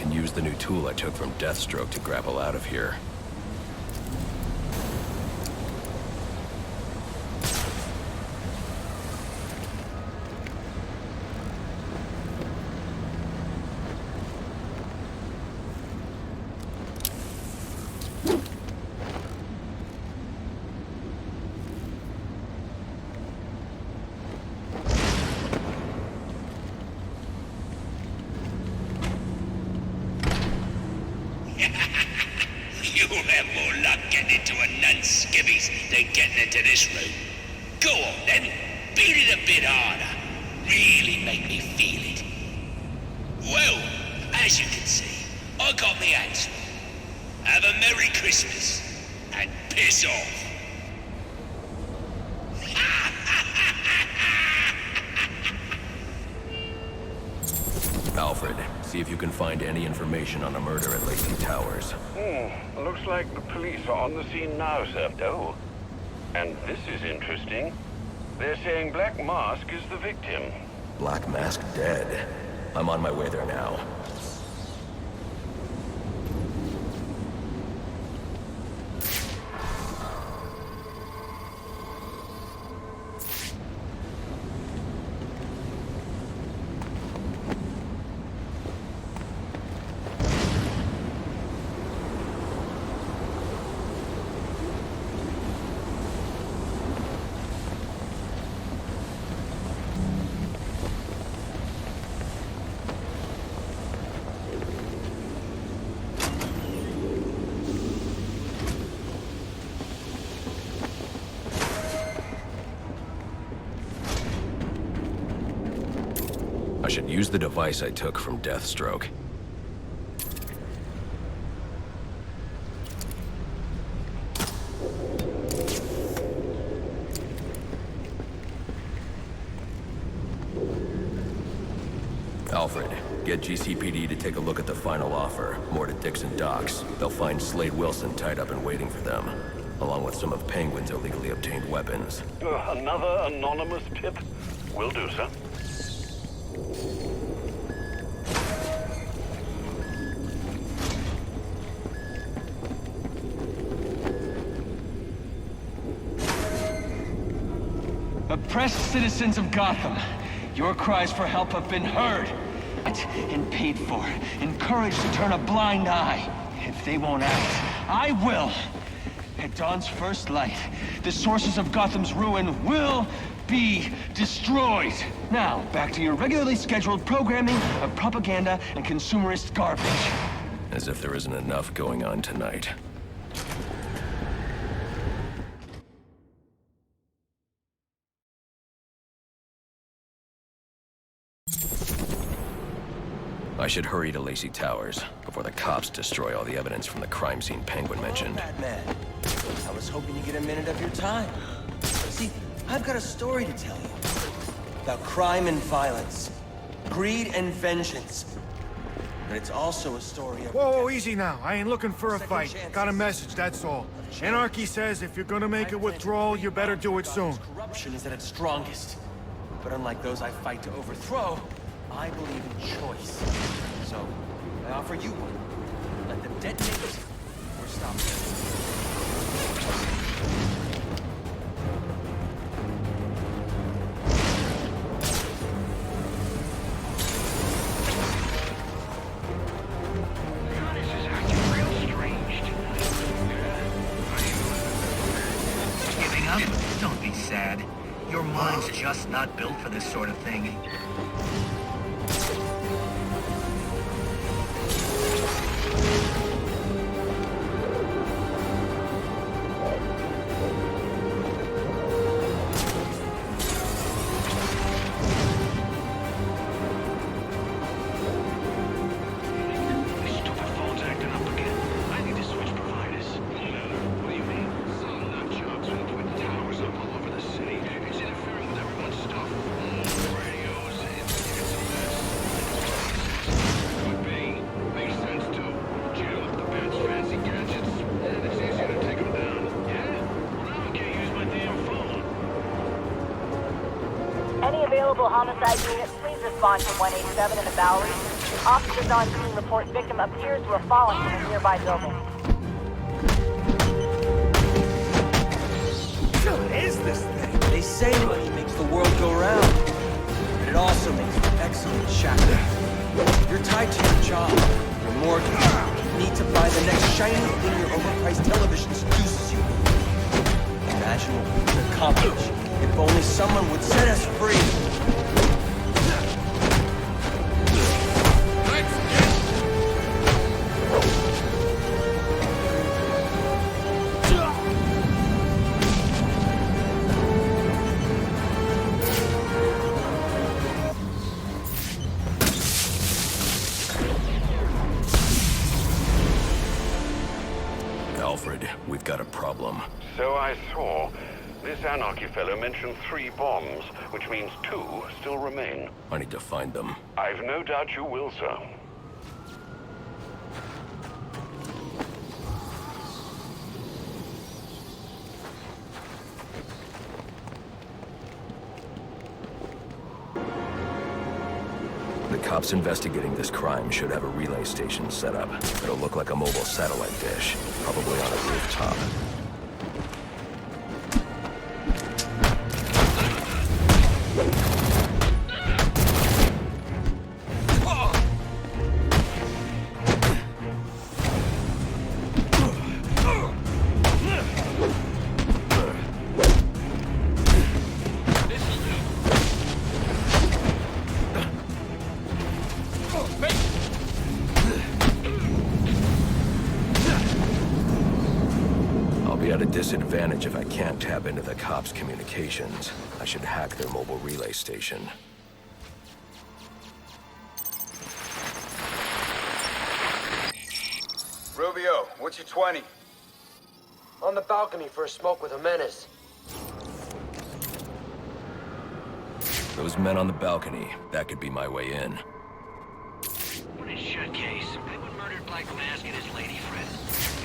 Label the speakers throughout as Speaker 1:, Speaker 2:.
Speaker 1: can use the new tool I took from Deathstroke to grapple out of here.
Speaker 2: You'll have more luck getting into a nun's skivvies than getting into this room. Go on then, beat it a bit harder. Really make me feel it. Well, as you can see, I got me hands full. Have a Merry Christmas, and piss off.
Speaker 1: Alfred, see if you can find any information on a murder at Lacey Towers.
Speaker 3: Looks like the police are on the scene now, sir. Oh. And this is interesting. They're saying Black Mask is the victim.
Speaker 1: Black Mask dead. I'm on my way there now. I should use the device I took from Deathstroke. Alfred, get GCPD to take a look at the final offer, more to Dixon Docks. They'll find Slade Wilson tied up and waiting for them, along with some of Penguin's illegally obtained weapons.
Speaker 3: Another anonymous tip? Will do, sir.
Speaker 4: Oppressed citizens of Gotham, your cries for help have been heard and paid for, encouraged to turn a blind eye. If they won't act, I will. At dawn's first light, the sources of Gotham's ruin will be destroyed. Now, back to your regularly scheduled programming of propaganda and consumerist garbage.
Speaker 1: As if there isn't enough going on tonight. I should hurry to Lacey Towers before the cops destroy all the evidence from the crime scene Penguin mentioned.
Speaker 5: Batman. I was hoping to get a minute of your time. See, I've got a story to tell you. About crime and violence. Greed and vengeance. But it's also a story of...
Speaker 6: Whoa, easy now. I ain't looking for a
Speaker 5: Second
Speaker 6: fight.
Speaker 5: chances.
Speaker 6: Got a message, that's all. Anarchy says if you're gonna make a withdrawal, you better do it soon.
Speaker 5: Corruption is at its strongest. But unlike those I fight to overthrow, I believe in choice. So, I offer you one. Let them detonate it, or stop it.
Speaker 7: Giving up? Don't be sad. Your mind's just not built for this sort of thing.
Speaker 8: Any available homicide units, please respond to 187 in the Bowery. Officers on scene report victim appears to have fallen from a nearby building.
Speaker 5: What is this thing? They say money makes the world go round, but it also makes for excellent shackle. You're tied to your job, your mortgage. You need to buy the next shiny thing your overpriced television seduces you. Imagine what we could accomplish if only someone would set us free.
Speaker 1: Alfred, we've got a problem.
Speaker 3: So I saw. This anarchy fellow mentioned 3 bombs, which means 2 still remain.
Speaker 1: I need to find them.
Speaker 3: I've no doubt you will, sir.
Speaker 1: The cops investigating this crime should have a relay station set up. It'll look like a mobile satellite dish, probably on a rooftop. At a disadvantage if I can't tap into the cops' communications. I should hack their mobile relay station.
Speaker 9: Rubio, what's your 20?
Speaker 10: On the balcony for a smoke with a menace.
Speaker 1: Those men on the balcony, that could be my way in.
Speaker 7: What a shit case. Penguin murdered Black Mask and his lady friend.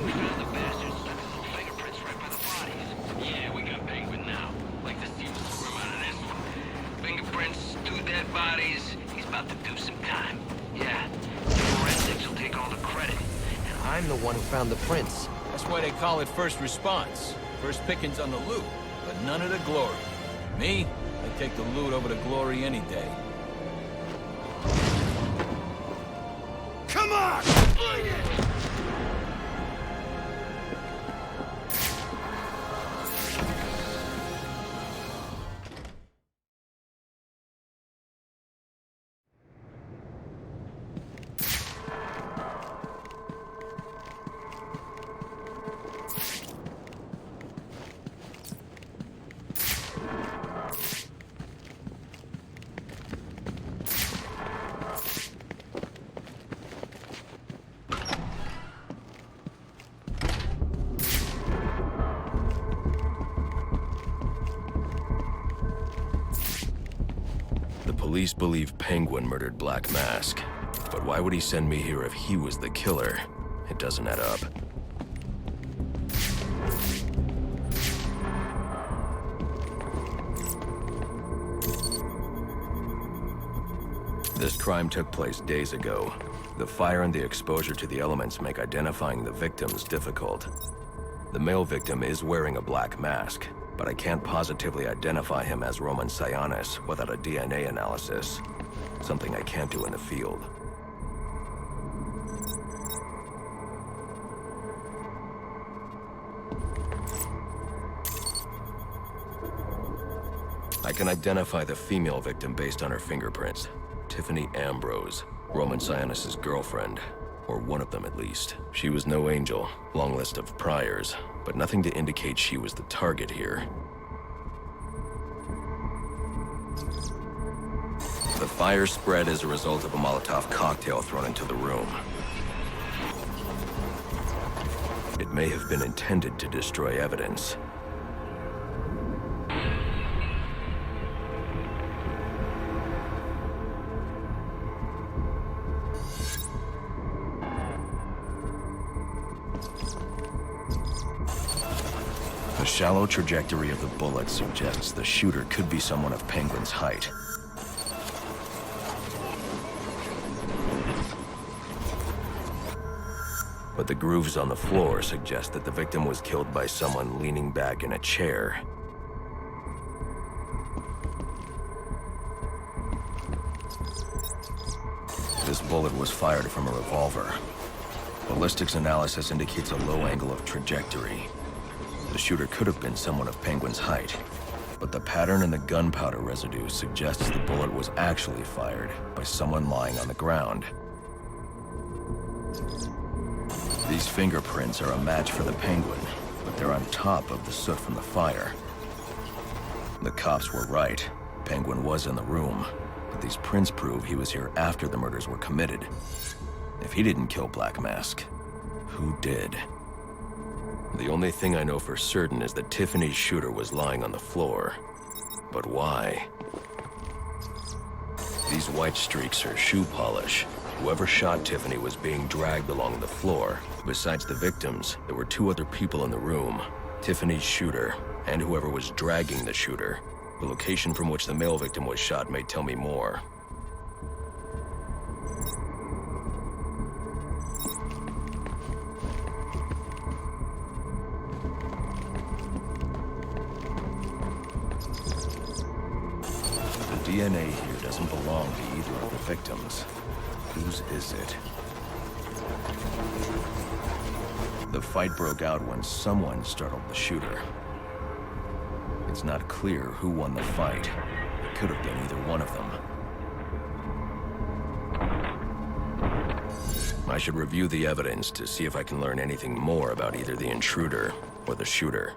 Speaker 7: We found the bastards stuck his little fingerprints right by the bodies. Yeah, we got Penguin now. Like to see what's squirm out of this one. Fingerprints, 2 dead bodies. He's about to do some time. Yeah, the forensics will take all the credit.
Speaker 10: And I'm the one who found the prints.
Speaker 11: That's why they call it first response. First pickings on the loot, but none of the glory. Me, I take the loot over the glory any day.
Speaker 6: Come on! Bring it!
Speaker 1: Police believe Penguin murdered Black Mask. But why would he send me here if he was the killer? It doesn't add up. This crime took place days ago. The fire and the exposure to the elements make identifying the victims difficult. The male victim is wearing a black mask, but I can't positively identify him as Roman Sionis without a DNA analysis. Something I can't do in the field. I can identify the female victim based on her fingerprints. Tiffany Ambrose, Roman Sionis' girlfriend. Or one of them at least. She was no angel, long list of priors, but nothing to indicate she was the target here. The fire spread as a result of a Molotov cocktail thrown into the room. It may have been intended to destroy evidence. The shallow trajectory of the bullet suggests the shooter could be someone of Penguin's height. but the grooves on the floor suggest that the victim was killed by someone leaning back in a chair. This bullet was fired from a revolver. Ballistics analysis indicates a low angle of trajectory. The shooter could have been someone of Penguin's height, but the pattern in the gunpowder residue suggests the bullet was actually fired by someone lying on the ground. These fingerprints are a match for the Penguin, but they're on top of the soot from the fire. The cops were right. Penguin was in the room, but these prints prove he was here after the murders were committed. If he didn't kill Black Mask, who did? The only thing I know for certain is that Tiffany's shooter was lying on the floor. But why? These white streaks are shoe polish. Whoever shot Tiffany was being dragged along the floor. Besides the victims, there were two other people in the room. Tiffany's shooter, and whoever was dragging the shooter. The location from which the male victim was shot may tell me more. The DNA here doesn't belong to either of the victims. Whose is it? The fight broke out when someone startled the shooter. It's not clear who won the fight. It could have been either one of them. I should review the evidence to see if I can learn anything more about either the intruder or the shooter.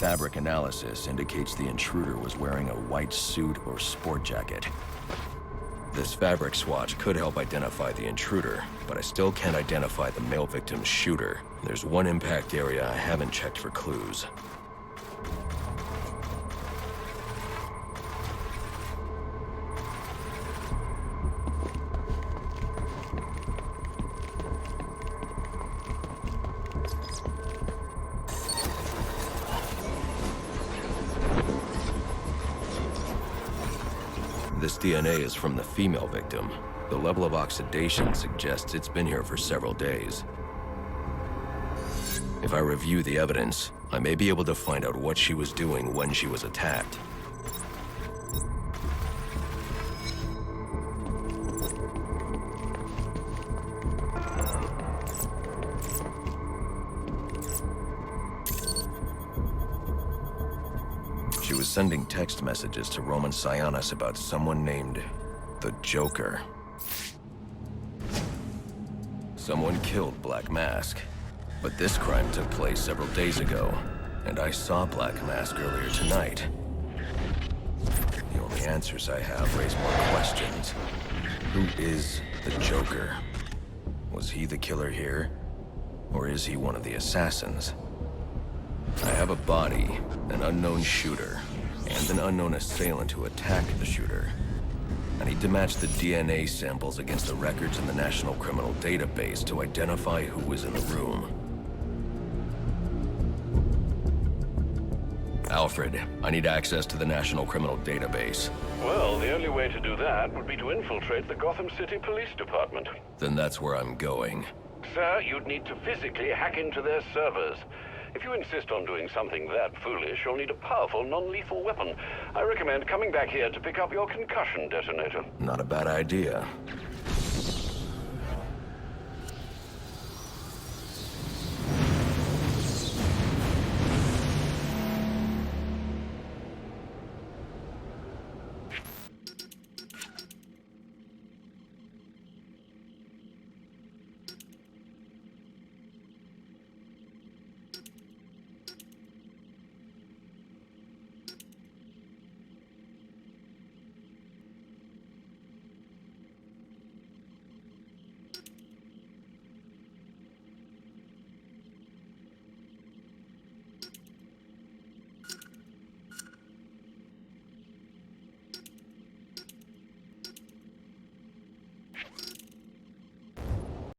Speaker 1: Fabric analysis indicates the intruder was wearing a white suit or sport jacket. This fabric swatch could help identify the intruder, but I still can't identify the male victim's shooter. There's one impact area I haven't checked for clues. This DNA is from the female victim. The level of oxidation suggests it's been here for several days. If I review the evidence, I may be able to find out what she was doing when she was attacked. She was sending text messages to Roman Sionis about someone named the Joker. Someone killed Black Mask, but this crime took place several days ago, and I saw Black Mask earlier tonight. The only answers I have raise more questions. Who is the Joker? Was he the killer here, or is he one of the assassins? I have a body, an unknown shooter, and an unknown assailant who attacked the shooter. I need to match the DNA samples against the records in the National Criminal Database to identify who was in the room. Alfred, I need access to the National Criminal Database.
Speaker 3: Well, the only way to do that would be to infiltrate the Gotham City Police Department.
Speaker 1: Then that's where I'm going.
Speaker 3: Sir, you'd need to physically hack into their servers. If you insist on doing something that foolish, you'll need a powerful, non-lethal weapon. I recommend coming back here to pick up your concussion detonator.
Speaker 1: Not a bad idea.